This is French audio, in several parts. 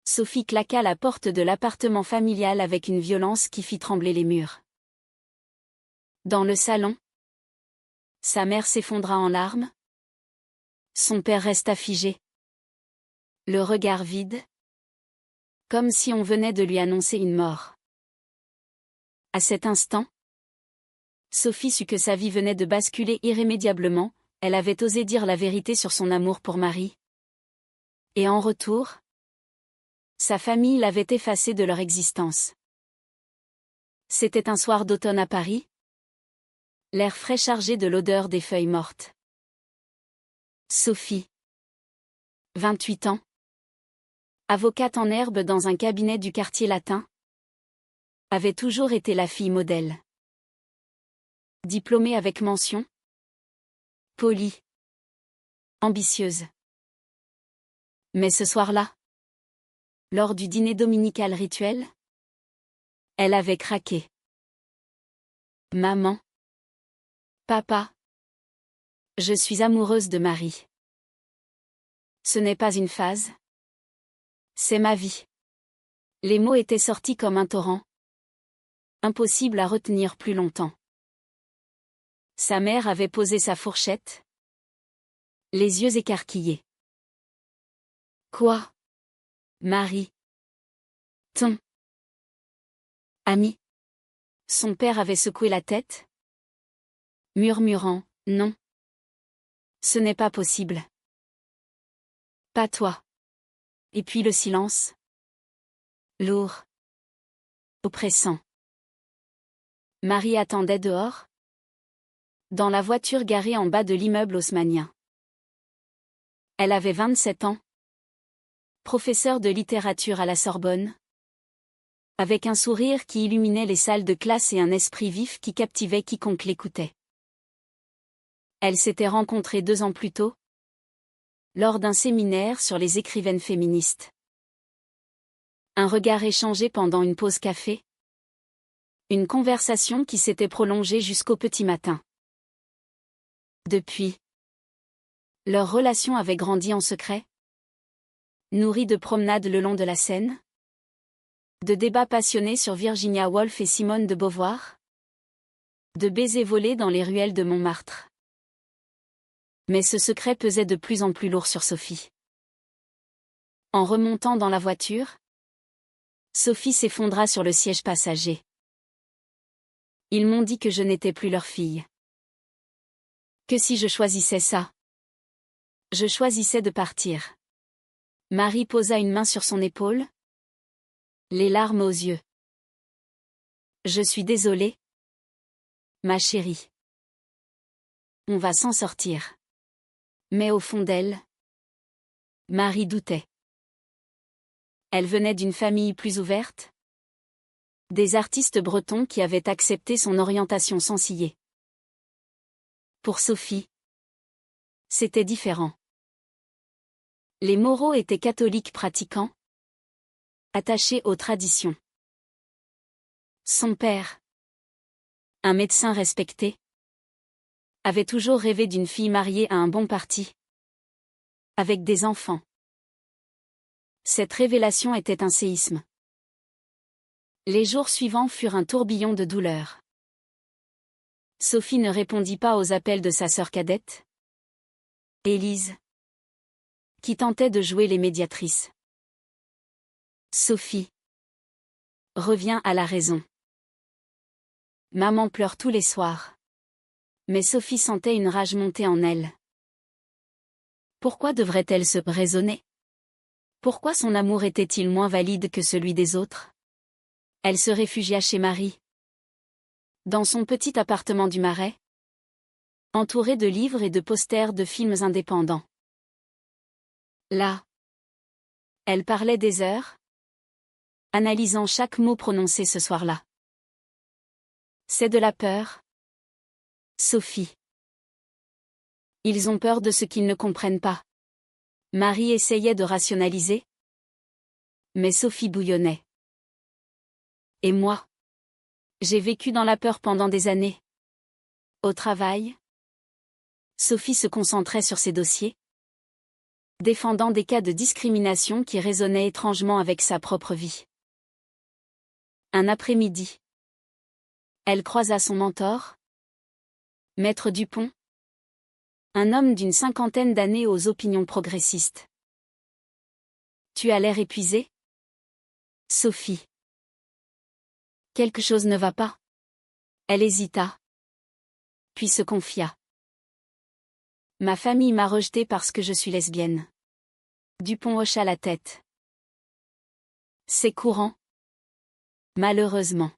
Sophie claqua la porte de l'appartement familial avec une violence qui fit trembler les murs. Dans le salon, sa mère s'effondra en larmes. Son père resta figé. Le regard vide. Comme si on venait de lui annoncer une mort. À cet instant, Sophie sut que sa vie venait de basculer irrémédiablement, elle avait osé dire la vérité sur son amour pour Marie. Et en retour, sa famille l'avait effacée de leur existence. C'était un soir d'automne à Paris. L'air frais chargé de l'odeur des feuilles mortes. Sophie, 28 ans, avocate en herbe dans un cabinet du quartier latin, avait toujours été la fille modèle. Diplômée avec mention, polie, ambitieuse. Mais ce soir-là, lors du dîner dominical rituel, elle avait craqué. Maman, papa, je suis amoureuse de Marie. Ce n'est pas une phase. C'est ma vie. Les mots étaient sortis comme un torrent. Impossible à retenir plus longtemps. Sa mère avait posé sa fourchette. Les yeux écarquillés. Quoi? Marie. Ton ami. Son père avait secoué la tête, murmurant, non. Ce n'est pas possible. Pas toi. Et puis le silence. Lourd. Oppressant. Marie attendait dehors. Dans la voiture garée en bas de l'immeuble haussmannien. Elle avait 27 ans. Professeure de littérature à la Sorbonne. Avec un sourire qui illuminait les salles de classe et un esprit vif qui captivait quiconque l'écoutait. Elles s'étaient rencontrées 2 ans plus tôt. Lors d'un séminaire sur les écrivaines féministes. Un regard échangé pendant une pause café. Une conversation qui s'était prolongée jusqu'au petit matin. Depuis, leur relation avait grandi en secret. Nourrie de promenades le long de la Seine. De débats passionnés sur Virginia Woolf et Simone de Beauvoir. De baisers volés dans les ruelles de Montmartre. Mais ce secret pesait de plus en plus lourd sur Sophie. En remontant dans la voiture, Sophie s'effondra sur le siège passager. Ils m'ont dit que je n'étais plus leur fille. Que si je choisissais ça? Je choisissais de partir. Marie posa une main sur son épaule. Les larmes aux yeux. Je suis désolée. Ma chérie. On va s'en sortir. Mais au fond d'elle, Marie doutait. Elle venait d'une famille plus ouverte. Des artistes bretons qui avaient accepté son orientation sans ciller. Pour Sophie, c'était différent. Les Moreau étaient catholiques pratiquants, attachés aux traditions. Son père, un médecin respecté, avait toujours rêvé d'une fille mariée à un bon parti, avec des enfants. Cette révélation était un séisme. Les jours suivants furent un tourbillon de douleur. Sophie ne répondit pas aux appels de sa sœur cadette, Élise, qui tentait de jouer les médiatrices. Sophie, reviens à la raison. Maman pleure tous les soirs. Mais Sophie sentait une rage monter en elle. Pourquoi devrait-elle se raisonner? Pourquoi son amour était-il moins valide que celui des autres? Elle se réfugia chez Marie. Dans son petit appartement du Marais. Entourée de livres et de posters de films indépendants. Là. Elle parlait des heures. Analysant chaque mot prononcé ce soir-là. C'est de la peur. Sophie. Ils ont peur de ce qu'ils ne comprennent pas. Marie essayait de rationaliser. Mais Sophie bouillonnait. Et moi? J'ai vécu dans la peur pendant des années. Au travail? Sophie se concentrait sur ses dossiers. défendant des cas de discrimination qui résonnaient étrangement avec sa propre vie. Un après-midi. Elle croisa son mentor, Maître Dupont, un homme d'une 50aine d'années aux opinions progressistes. Tu as l'air épuisée, Sophie. Quelque chose ne va pas. Elle hésita, puis se confia. Ma famille m'a rejetée parce que je suis lesbienne. Dupont hocha la tête. C'est courant. Malheureusement.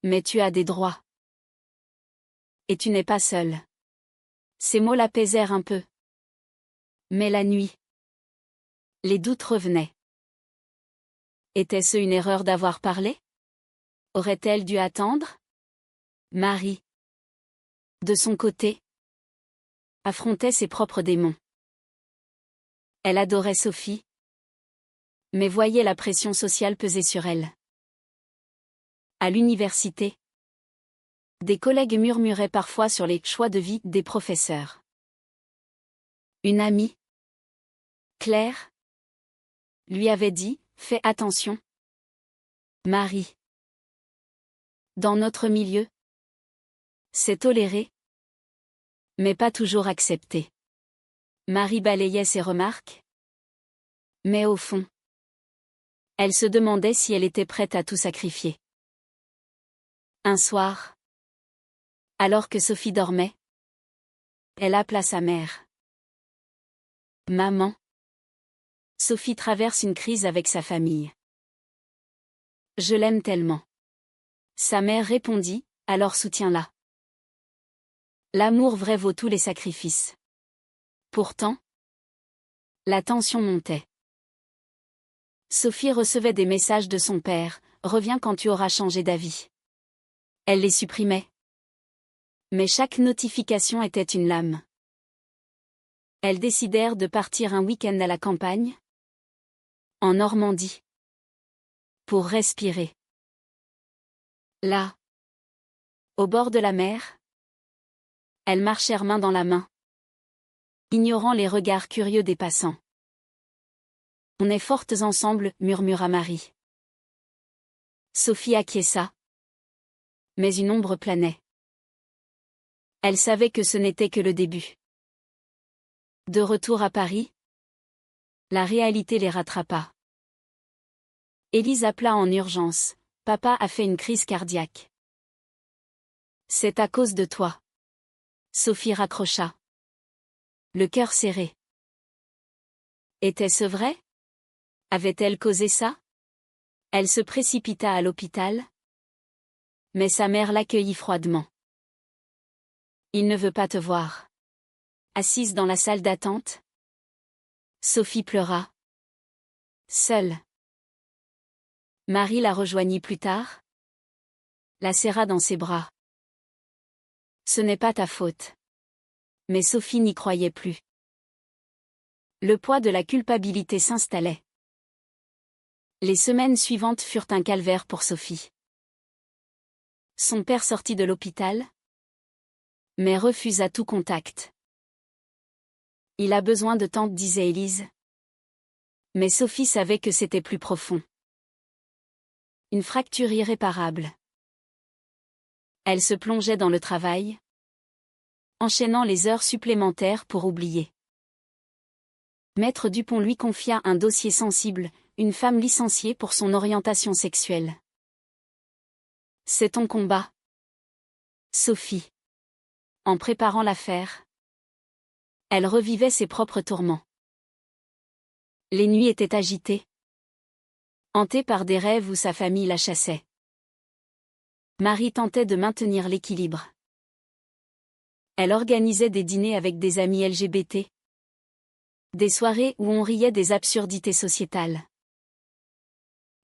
Mais tu as des droits. Et tu n'es pas seule. Ces mots l'apaisèrent un peu. Mais la nuit. Les doutes revenaient. Était-ce une erreur d'avoir parlé? Aurait-elle dû attendre? Marie, de son côté, affrontait ses propres démons. Elle adorait Sophie, mais voyait la pression sociale peser sur elle. À l'université, des collègues murmuraient parfois sur les choix de vie des professeurs. Une amie, Claire, lui avait dit « Fais attention, Marie. Dans notre milieu, c'est toléré, mais pas toujours accepté. » Marie balayait ses remarques. Mais au fond, elle se demandait si elle était prête à tout sacrifier. Un soir, alors que Sophie dormait, elle appela sa mère. Maman. Sophie traverse une crise avec sa famille. Je l'aime tellement. Sa mère répondit, alors soutiens-la. L'amour vrai vaut tous les sacrifices. Pourtant, la tension montait. Sophie recevait des messages de son père, reviens quand tu auras changé d'avis. Elle les supprimait. Mais chaque notification était une lame. Elles décidèrent de partir un week-end à la campagne, en Normandie, pour respirer. Là, au bord de la mer, elles marchèrent main dans la main, ignorant les regards curieux des passants. On est fortes ensemble, murmura Marie. Sophie acquiesça. Mais une ombre planait. Elle savait que ce n'était que le début. De retour à Paris, la réalité les rattrapa. Élise appela en urgence. Papa a fait une crise cardiaque. C'est à cause de toi. Sophie raccrocha. Le cœur serré. Était-ce vrai? Avait-elle causé ça? Elle se précipita à l'hôpital. Mais sa mère l'accueillit froidement. Il ne veut pas te voir. Assise dans la salle d'attente, Sophie pleura. Seule. Marie la rejoignit plus tard. La serra dans ses bras. Ce n'est pas ta faute. Mais Sophie n'y croyait plus. Le poids de la culpabilité s'installait. Les semaines suivantes furent un calvaire pour Sophie. Son père sortit de l'hôpital, mais refusa tout contact. Il a besoin de temps, disait Élise. Mais Sophie savait que c'était plus profond. Une fracture irréparable. Elle se plongeait dans le travail, enchaînant les heures supplémentaires pour oublier. Maître Dupont lui confia un dossier sensible, une femme licenciée pour son orientation sexuelle. C'est ton combat, Sophie. En préparant l'affaire, elle revivait ses propres tourments. Les nuits étaient agitées, hantée par des rêves où sa famille la chassait. Marie tentait de maintenir l'équilibre. Elle organisait des dîners avec des amis LGBT. Des soirées où on riait des absurdités sociétales.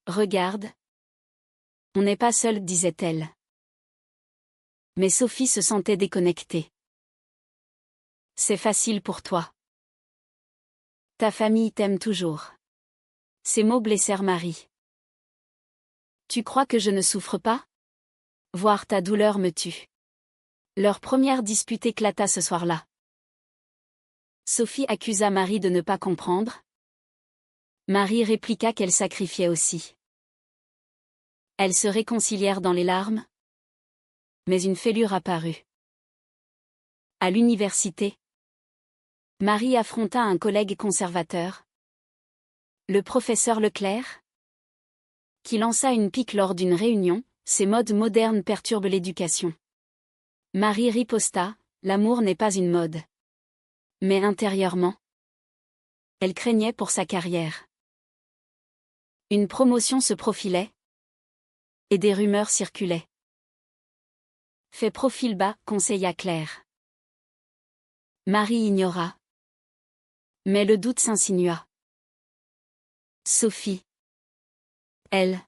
Regarde. On n'est pas seul, disait-elle. Mais Sophie se sentait déconnectée. C'est facile pour toi. Ta famille t'aime toujours. Ces mots blessèrent Marie. Tu crois que je ne souffre pas? Voir ta douleur me tue. Leur première dispute éclata ce soir-là. Sophie accusa Marie de ne pas comprendre. Marie répliqua qu'elle sacrifiait aussi. Elles se réconcilièrent dans les larmes. Mais une fêlure apparut. À l'université, Marie affronta un collègue conservateur, le professeur Leclerc, qui lança une pique lors d'une réunion. Ces modes modernes perturbent l'éducation. Marie riposta, l'amour n'est pas une mode. Mais intérieurement, elle craignait pour sa carrière. Une promotion se profilait, et des rumeurs circulaient. Fais profil bas, conseilla Claire. Marie ignora. Mais le doute s'insinua. Sophie, elle,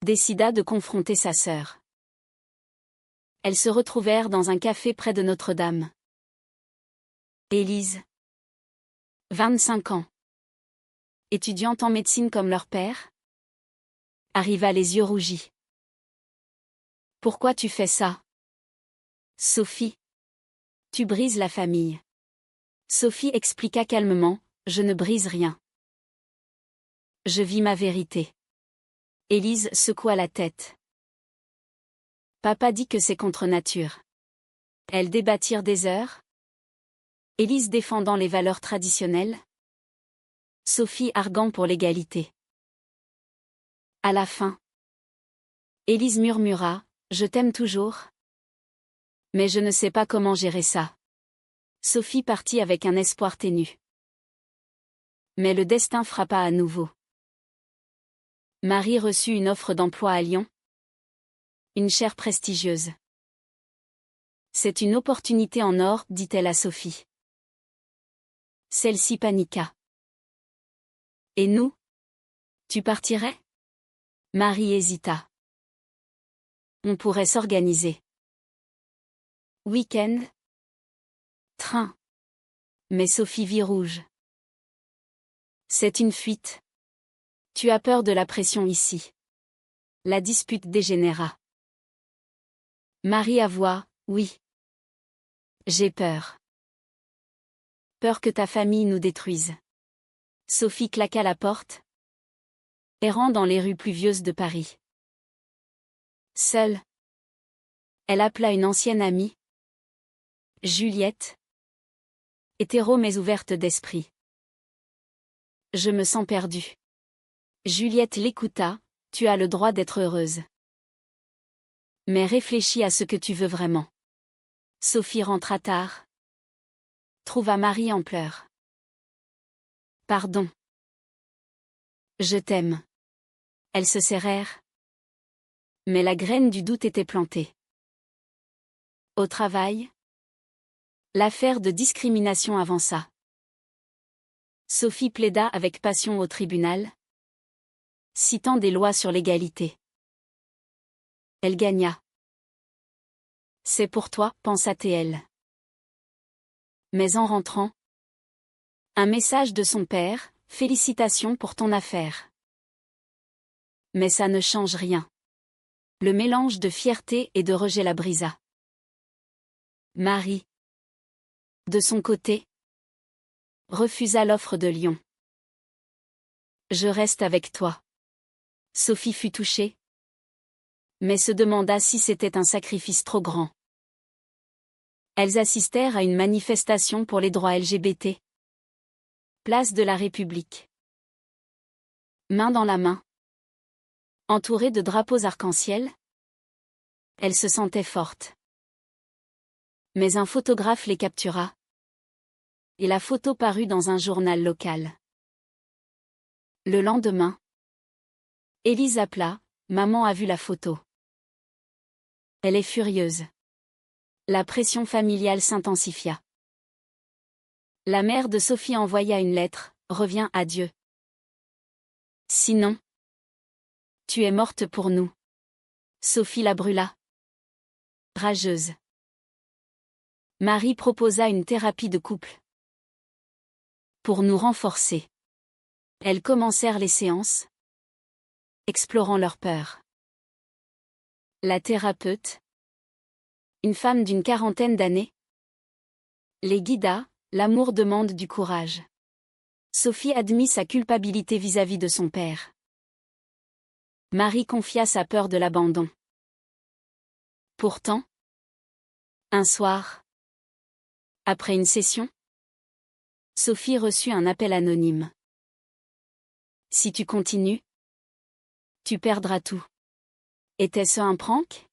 décida de confronter sa sœur. Elles se retrouvèrent dans un café près de Notre-Dame. Élise, 25 ans, étudiante en médecine comme leur père, arriva les yeux rougis. Pourquoi tu fais ça? Sophie, tu brises la famille. Sophie expliqua calmement, je ne brise rien. Je vis ma vérité. Élise secoua la tête. Papa dit que c'est contre nature. Elles débattirent des heures. Élise défendant les valeurs traditionnelles. Sophie arguant pour l'égalité. À la fin, Élise murmura, je t'aime toujours. Mais je ne sais pas comment gérer ça. Sophie partit avec un espoir ténu. Mais le destin frappa à nouveau. Marie reçut une offre d'emploi à Lyon. Une chaire prestigieuse. C'est une opportunité en or, dit-elle à Sophie. Celle-ci paniqua. Et nous? Tu partirais? Marie hésita. On pourrait s'organiser. Week-end? Train. Mais Sophie vit rouge. C'est une fuite. Tu as peur de la pression ici. La dispute dégénéra. Marie avoua, oui. J'ai peur. Peur que ta famille nous détruise. Sophie claqua la porte. Errant dans les rues pluvieuses de Paris. Seule. Elle appela une ancienne amie. Juliette. Hétéro mais ouverte d'esprit. Je me sens perdue. Juliette l'écouta, tu as le droit d'être heureuse. Mais réfléchis à ce que tu veux vraiment. Sophie rentra tard. Trouva Marie en pleurs. Pardon. Je t'aime. Elles se serrèrent. Mais la graine du doute était plantée. Au travail, l'affaire de discrimination avança. Sophie plaida avec passion au tribunal, citant des lois sur l'égalité. Elle gagna. C'est pour toi, pensa T.L. Mais en rentrant, un message de son père, félicitations pour ton affaire. Mais ça ne change rien. Le mélange de fierté et de rejet la brisa. Marie, de son côté, refusa l'offre de Lyon. Je reste avec toi. Sophie fut touchée, mais se demanda si c'était un sacrifice trop grand. Elles assistèrent à une manifestation pour les droits LGBT. Place de la République. Main dans la main. Entourées de drapeaux arc-en-ciel, elles se sentaient fortes. Mais un photographe les captura. Et la photo parut dans un journal local. Le lendemain, Élise appela, maman a vu la photo. Elle est furieuse. La pression familiale s'intensifia. La mère de Sophie envoya une lettre, reviens à Dieu. Sinon, tu es morte pour nous. Sophie la brûla. Rageuse. Marie proposa une thérapie de couple. Pour nous renforcer. Elles commencèrent les séances, explorant leurs peurs. La thérapeute, une femme d'une quarantaine d'années, les guida, L'amour demande du courage. Sophie admit sa culpabilité vis-à-vis de son père. Marie confia sa peur de l'abandon. Pourtant, un soir, après une session, Sophie reçut un appel anonyme. Si tu continues, tu perdras tout. Était-ce un prank?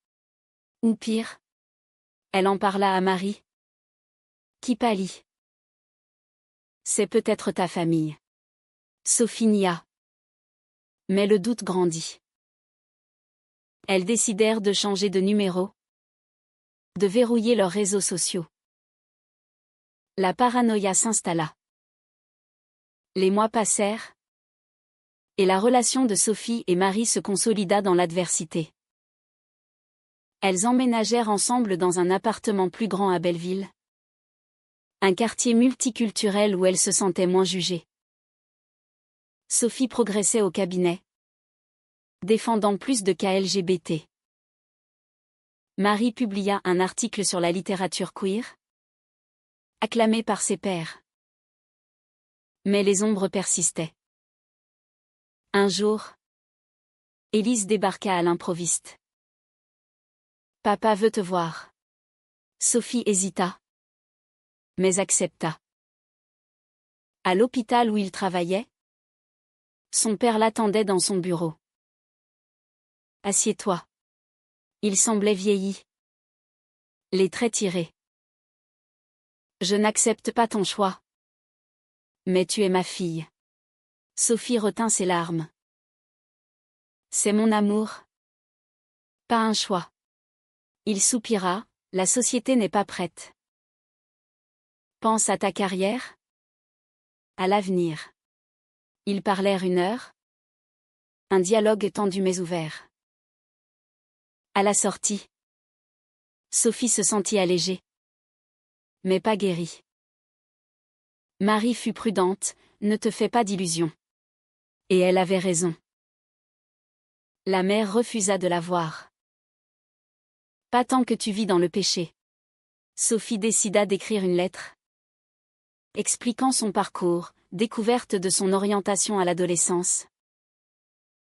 Ou pire? Elle en parla à Marie, qui pâlit. C'est peut-être ta famille. Sophie nia. Mais le doute grandit. Elles décidèrent de changer de numéro, de verrouiller leurs réseaux sociaux. La paranoïa s'installa. Les mois passèrent, et la relation de Sophie et Marie se consolida dans l'adversité. Elles emménagèrent ensemble dans un appartement plus grand à Belleville. Un quartier multiculturel où elles se sentaient moins jugées. Sophie progressait au cabinet, défendant plus de cas LGBT. Marie publia un article sur la littérature queer, acclamé par ses pairs. Mais les ombres persistaient. Un jour, Élise débarqua à l'improviste. « Papa veut te voir. » Sophie hésita, mais accepta. À l'hôpital où il travaillait, son père l'attendait dans son bureau. « Assieds-toi. » Il semblait vieilli, les traits tirés. « Je n'accepte pas ton choix. Mais tu es ma fille. » Sophie retint ses larmes. « C'est mon amour. Pas un choix. » Il soupira, « La société n'est pas prête. » Pense à ta carrière, à l'avenir. Ils parlèrent 1 heure. Un dialogue tendu mais ouvert. À la sortie, Sophie se sentit allégée, mais pas guérie. Marie fut prudente, « Ne te fais pas d'illusions. » Et elle avait raison. La mère refusa de la voir. Pas tant que tu vis dans le péché. Sophie décida d'écrire une lettre, expliquant son parcours, découverte de son orientation à l'adolescence.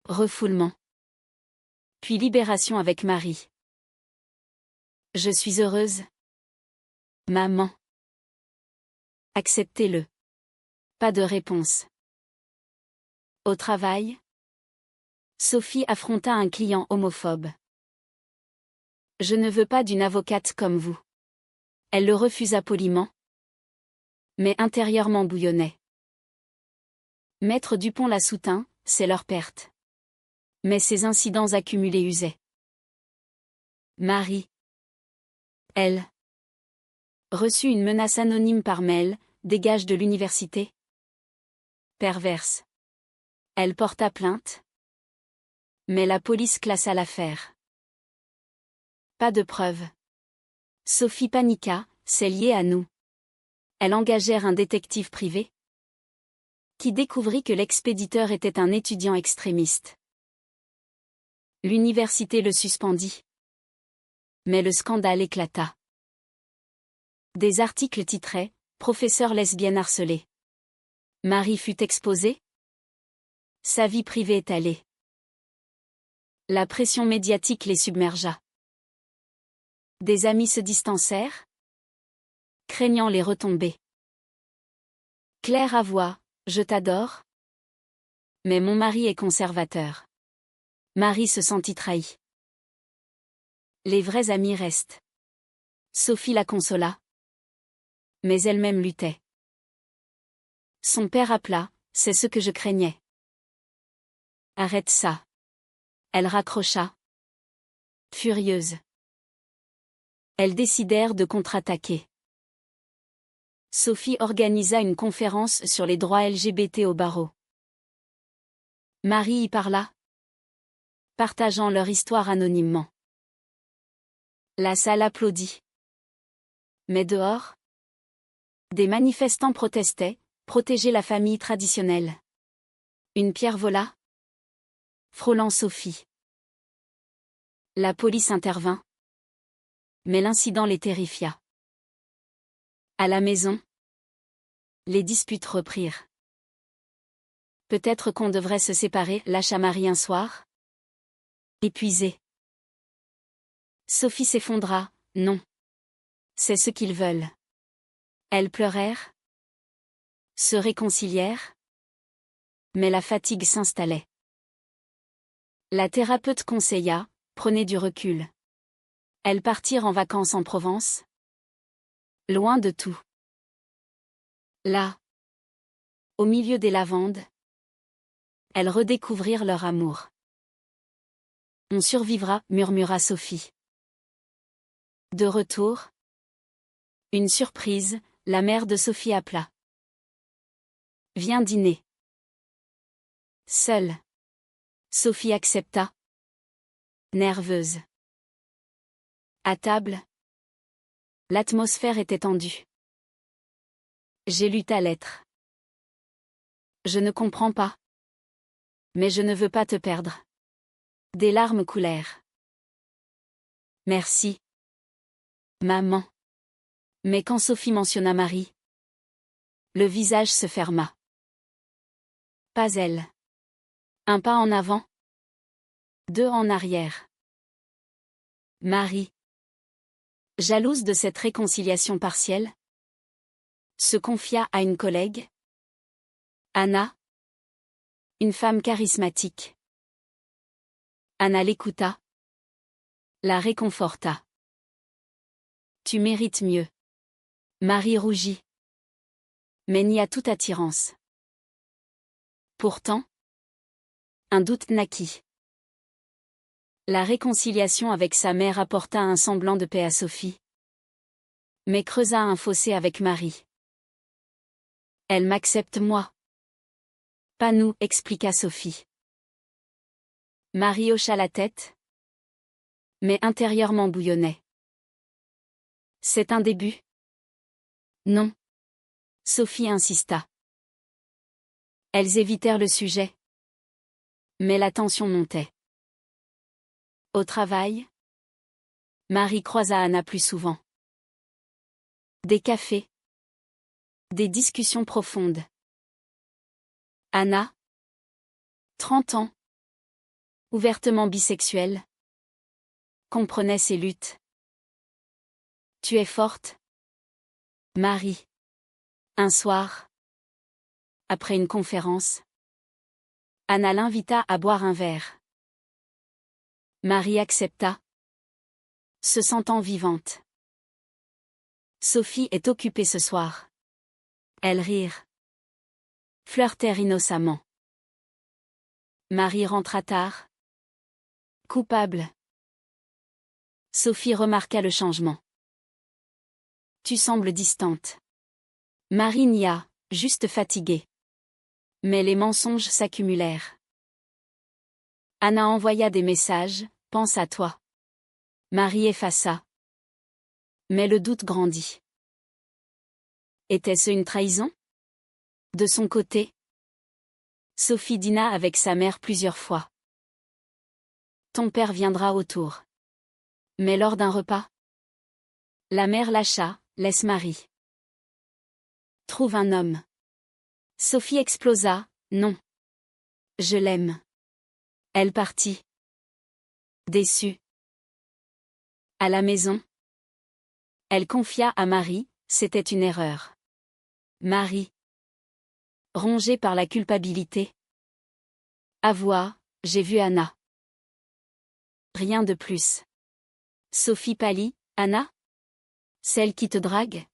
Refoulement. Puis libération avec Marie. Je suis heureuse. Maman. Acceptez-le. Pas de réponse. Au travail, Sophie affronta un client homophobe. Je ne veux pas d'une avocate comme vous. Elle le refusa poliment, mais intérieurement bouillonnait. Maître Dupont la soutint, c'est leur perte. Mais ces incidents accumulés usaient. Marie. Elle. Reçut une menace anonyme par mail, dégage de l'université. Perverse. Elle porta plainte. Mais la police classa l'affaire. Pas de preuves. Sophie paniqua, c'est lié à nous. Elles engagèrent un détective privé, qui découvrit que l'expéditeur était un étudiant extrémiste. L'université le suspendit. Mais le scandale éclata. Des articles titraient « Professeure lesbienne harcelée ». Marie fut exposée. Sa vie privée étalée. La pression médiatique les submergea. Des amis se distancèrent, craignant les retombées. Claire avoua, « Je t'adore. Mais mon mari est conservateur. » Marie se sentit trahie. Les vrais amis restent. Sophie la consola. Mais elle-même luttait. Son père appela, « C'est ce que je craignais. » Arrête ça. Elle raccrocha. Furieuse. Elles décidèrent de contre-attaquer. Sophie organisa une conférence sur les droits LGBT au barreau. Marie y parla, partageant leur histoire anonymement. La salle applaudit. Mais dehors, des manifestants protestaient, protéger la famille traditionnelle. Une pierre vola, frôlant Sophie. La police intervint. Mais l'incident les terrifia. À la maison, Les disputes reprirent. Peut-être qu'on devrait se séparer, lâcha Marie un soir. Épuisée. Sophie s'effondra, non. C'est ce qu'ils veulent. Elles pleurèrent. Se réconcilièrent. Mais la fatigue s'installait. La thérapeute conseilla, prenez du recul. Elles partirent en vacances en Provence. Loin de tout. Là. Au milieu des lavandes. Elles redécouvrirent leur amour. On survivra, murmura Sophie. De retour. Une surprise, la mère de Sophie appela. Viens dîner. Seule. Sophie accepta. Nerveuse. À table. L'atmosphère était tendue. J'ai lu ta lettre. Je ne comprends pas. Mais je ne veux pas te perdre. Des larmes coulèrent. Merci. Maman. Mais quand Sophie mentionna Marie, le visage se ferma. Pas elle. Un pas en avant. Deux en arrière. Marie. Jalouse de cette réconciliation partielle, se confia à une collègue. Anna. Une femme charismatique. Anna l'écouta. La réconforta. Tu mérites mieux. Marie rougit. Mais nia toute attirance. Pourtant, un doute naquit. La réconciliation avec sa mère apporta un semblant de paix à Sophie. Mais creusa un fossé avec Marie. Elle m'accepte moi. Pas nous, expliqua Sophie. Marie hocha la tête. Mais intérieurement bouillonnait. C'est un début. Non. Sophie insista. Elles évitèrent le sujet. Mais la tension montait. Au travail, Marie croisa Anna plus souvent. Des cafés. Des discussions profondes. Anna, 30 ans, ouvertement bisexuelle, comprenait ses luttes. Tu es forte. Marie. Un soir, après une conférence, Anna l'invita à boire un verre. Marie accepta, se sentant vivante. Sophie est occupée ce soir. Elles rirent. Flirtèrent innocemment. Marie rentra tard. Coupable. Sophie remarqua le changement. Tu sembles distante. Marie nia, juste fatiguée. Mais les mensonges s'accumulèrent. Anna envoya des messages, pense à toi. Marie effaça. Mais le doute grandit. Était-ce une trahison? De son côté, Sophie dîna avec sa mère plusieurs fois. Ton père viendra autour. Mais lors d'un repas, la mère lâcha, laisse Marie. Trouve un homme. Sophie explosa, non. Je l'aime. Elle partit. Déçue. À la maison, elle confia à Marie, c'était une erreur. Marie. Rongée par la culpabilité. Avoua, j'ai vu Anna. Rien de plus. Sophie pâlit, Anna? Celle qui te drague?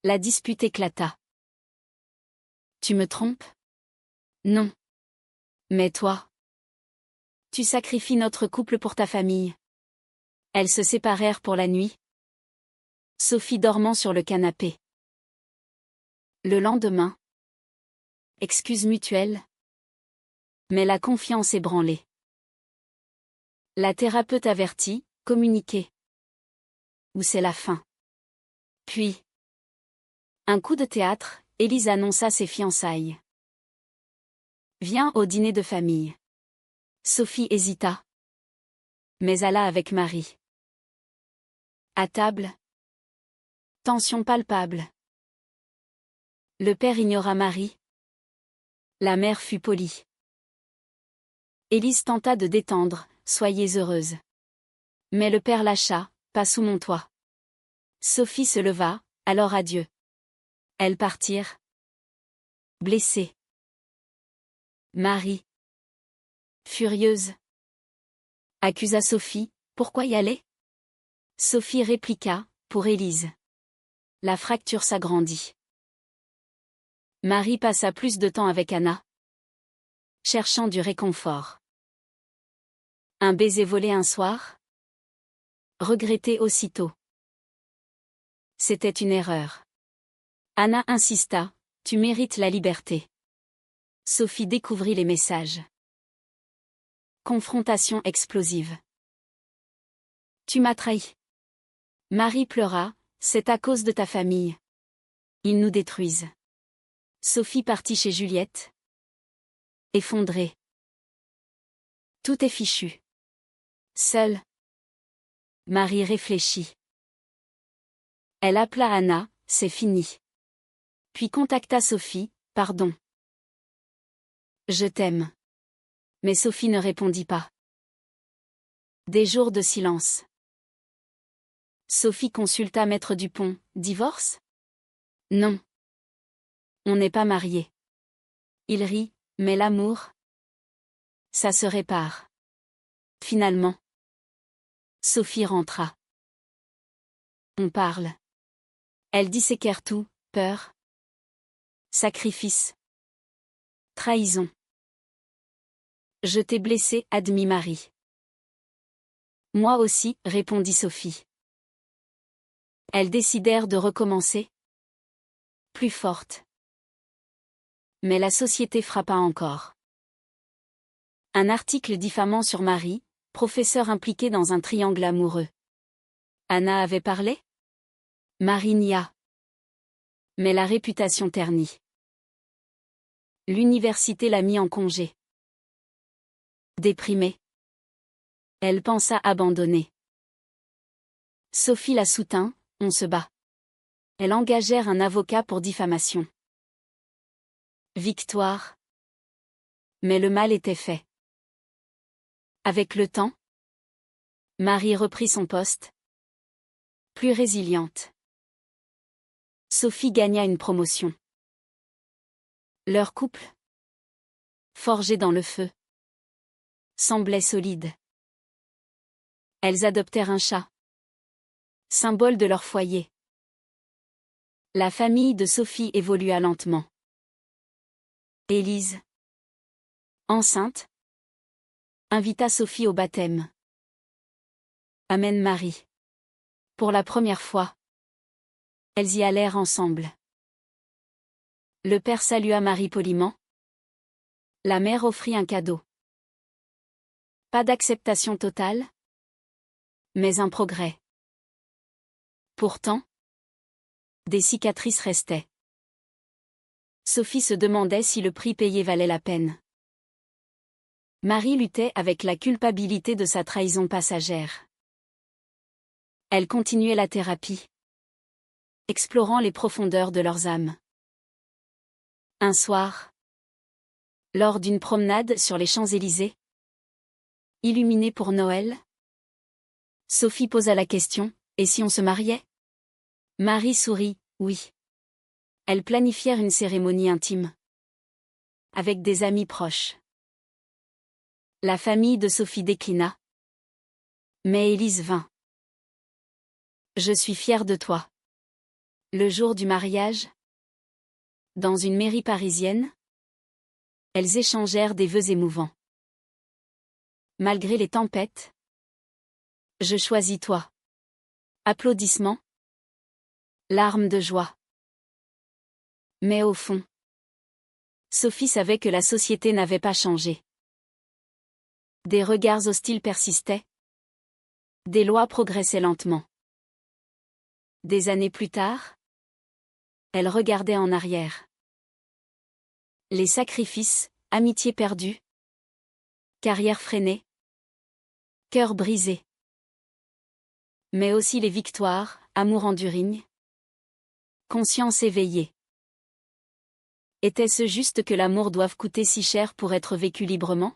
La dispute éclata. Tu me trompes? Non. Mais toi? Tu sacrifies notre couple pour ta famille. Elles se séparèrent pour la nuit. Sophie dormant sur le canapé. Le lendemain. Excuse mutuelle. Mais la confiance ébranlée. La thérapeute avertit, communiquez. Ou c'est la fin. Puis. Un coup de théâtre, Élise annonça ses fiançailles. Viens au dîner de famille. Sophie hésita. Mais alla avec Marie. À table. Tension palpable. Le père ignora Marie. La mère fut polie. Élise tenta de détendre, soyez heureuse. Mais le père lâcha, pas sous mon toit. Sophie se leva, alors adieu. Elles partirent. Blessées. Marie, furieuse, accusa Sophie, pourquoi y aller? Sophie répliqua, pour Élise. La fracture s'agrandit. Marie passa plus de temps avec Anna, cherchant du réconfort. Un baiser volé un soir? Regretté aussitôt. C'était une erreur. Anna insista, tu mérites la liberté. Sophie découvrit les messages. Confrontation explosive. Tu m'as trahi. Marie pleura, c'est à cause de ta famille. Ils nous détruisent. Sophie partit chez Juliette. Effondrée. Tout est fichu. Seule. Marie réfléchit. Elle appela Anna, c'est fini. Puis contacta Sophie, pardon. Je t'aime. Mais Sophie ne répondit pas. Des jours de silence. Sophie consulta Maître Dupont, divorce? Non. On n'est pas mariés. Il rit, mais l'amour? Ça se répare. Finalement. Sophie rentra. On parle. Elle disséquèrent tout, peur. Sacrifice. Trahison. Je t'ai blessé, admit Marie. Moi aussi, répondit Sophie. Elles décidèrent de recommencer. Plus forte. Mais la société frappa encore. Un article diffamant sur Marie, professeur impliqué dans un triangle amoureux. Anna avait parlé? Marie nia. Mais la réputation ternit. L'université l'a mis en congé. Déprimée. Elle pensa abandonner. Sophie la soutint, on se bat. Elles engagèrent un avocat pour diffamation. Victoire. Mais le mal était fait. Avec le temps, Marie reprit son poste. Plus résiliente. Sophie gagna une promotion. Leur couple, forgé dans le feu, semblait solide. Elles adoptèrent un chat, symbole de leur foyer. La famille de Sophie évolua lentement. Élise, enceinte, invita Sophie au baptême. Amène Marie. Pour la première fois, elles y allèrent ensemble. Le père salua Marie poliment. La mère offrit un cadeau. Pas d'acceptation totale, mais un progrès. Pourtant, des cicatrices restaient. Sophie se demandait si le prix payé valait la peine. Marie luttait avec la culpabilité de sa trahison passagère. Elle continuait la thérapie, explorant les profondeurs de leurs âmes. Un soir, lors d'une promenade sur les Champs-Élysées, illuminée pour Noël, Sophie posa la question, et si on se mariait? Marie sourit, oui. Elles planifièrent une cérémonie intime. Avec des amis proches. La famille de Sophie déclina. Mais Élise vint. Je suis fière de toi. Le jour du mariage, dans une mairie parisienne, elles échangèrent des vœux émouvants. Malgré les tempêtes, je choisis toi. Applaudissements. Larmes de joie. Mais au fond, Sophie savait que la société n'avait pas changé. Des regards hostiles persistaient. Des lois progressaient lentement. Des années plus tard, elle regardait en arrière. Les sacrifices, amitié perdue, carrière freinée, cœur brisé. Mais aussi les victoires, amour enduré, conscience éveillée. Était-ce juste que l'amour doive coûter si cher pour être vécu librement?